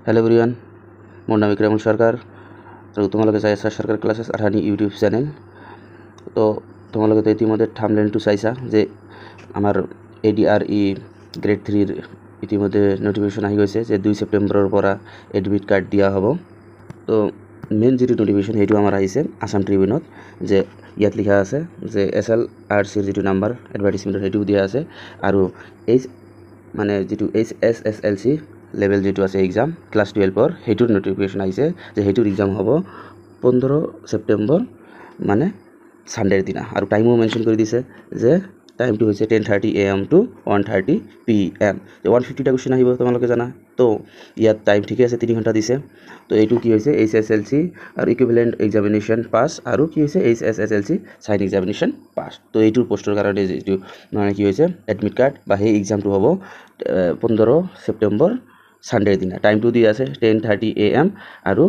Hello everyone मोर नाम विक्रम सरकार तो तुम्हारे चाई आसा सरकार क्लासेस आठानी यूट्यूब चैनल तो तुम्हारे तो इतिमध्ये थाम्बनेल टू चाइसा जे आमार ADRE ग्रेड 3 इतिमध्ये नोटिफिकेशन आहि गइसे जे 2 सेप्टेम्बरर পৰা एडमिट कार्ड दिया हबो तो मेन जी नोटिफिकेशन हेतु आमार आइसे आसाम ट्रिब्यूनत जे ইয়াত লিখা আছে যে SLRC যেটো নাম্বার এডভাৰ্টাইজমেন্টৰ হেতু দিয়া আছে আৰু এই মানে যেটো HSSLC लेवल जो আছে एग्जाम क्लास 12 हेटुर नोटिफिकेशन आइसे जे हेटुर एग्जाम हबो 15 सेप्टेम्बर माने सानडेर दिना और टाइमो मेंशन कर दिसे जे टाइम टू होइसे 10:30 AM टू 1:30 PM जे 150 टा क्वेश्चन आइबो तमालके जाना तो ইয়াত टाइम ठीक আছে 3 घंटा दिसे तो एटु की होइसे HSLC और इक्विवेलेंट एग्जामिनेशन पास और की होइसे HSSLC साइन एग्जामिनेशन पास तो एटुर पोस्टर कारणे जेटु माने की होइसे एडमिट कार्ड बा हे एग्जाम टू हबो 15 सेप्टेम्बर सानडे दिन टाइम टू दिया 10:30 AM और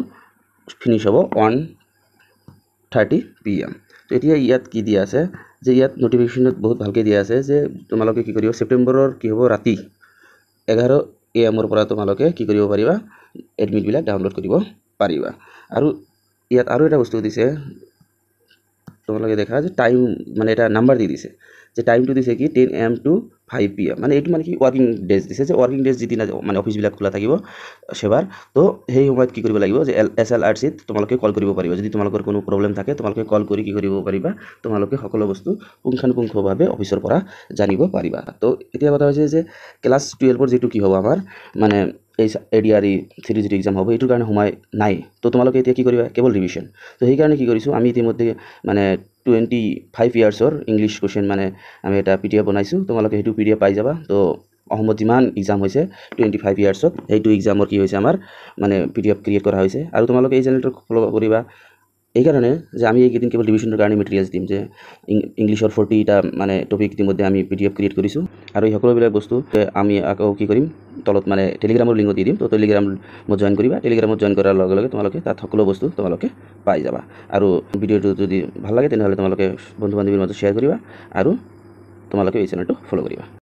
फिनिश हम 1:30 PM तो इतना इतना कि दिया जे इतना नोटिफिकेशन बहुत भालके दिया जे तुम्हारे कि सेप्टेम्बरर कि हम राति 11 AM तुम्हारे कि एडमिट बिल डाउनलोड कर और इतना और एटा बस्तु दिसे तुम्हारे देखा टाइम माने एटा नम्बर दी दिसे जे टाइम टू दिसे कि 10 AM टू 5 PM माने एटु माने कि वर्किंग डेज दिसे जे वर्किंग डेज जिदिना माने अफिस बिला खोला থাকিব সেবাৰ তো সেই সময়ত কি কৰিব লাগিব যে SLRC তোমালোকে কল কৰিব পাৰিবা যদি তোমালোকৰ কোনো প্ৰবলেম থাকে তোমালোকে কল কৰি কি কৰিব পাৰিবা তোমালোকে সকলো বস্তু পুংখানুপুংখভাৱে অফিসৰ পৰা জানিব পাৰিবা তো এতিয়া কথা হৈছে যে ক্লাস 12 ৰ যেটো কি হ'ব আমাৰ মানে এই ADRE 3 যেটো एग्जाम হ'ব এটোৰ কাৰণে সময় নাই তো তোমালোকে এতিয়া কি কৰিবা কেৱল ৰিভিজন তো সেই কাৰণে কি কৰিছো আমি ইতিমধ্যে মানে 25 ইয়াৰ্ছৰ ইংলিশ কোৱেশ্চন মানে আমি এটা PDF বনাইছো তোমালোকে হেতু PDF পাই যাবা তো অসমত যিমান एग्जाम হৈছে 25 ইয়াৰ্ছত হেতু एग्जामৰ কি হৈছে আমাৰ মানে PDF ক্ৰিয়েট কৰা হৈছে আৰু তোমালোকে এই চ্যানেলটো ফলো কৰিবা এই কাৰণে যে আমি এই কেদিন কেৱল ডিভিজনৰ কাৰণে মেটেৰিয়েলছ দিম যে ইংলিশৰ 40 টা মানে টপিক ইতিমধ্যে আমি PDF ক্ৰিয়েট কৰিছো আৰু এই সকলোবিলাক বস্তু আমি আকৌ কি কৰিম তলত মানে টেলিগ্ৰামৰ লিংক দি দিম তো টেলিগ্ৰামত জয়েন কৰিবা টেলিগ্ৰামত জয়েন কৰাৰ লগে লগে তোমালোকে তাত সকলো বস্তু তোমালোকে পাই যাবা আৰু ভিডিওটো যদি ভাল লাগে তেনেহলে তোমালোকে বন্ধু বান্ধৱীৰ মাজত শ্বেয়াৰ কৰিবা আৰু তোমালোকে এই চেনেলটো ফলো কৰিবা।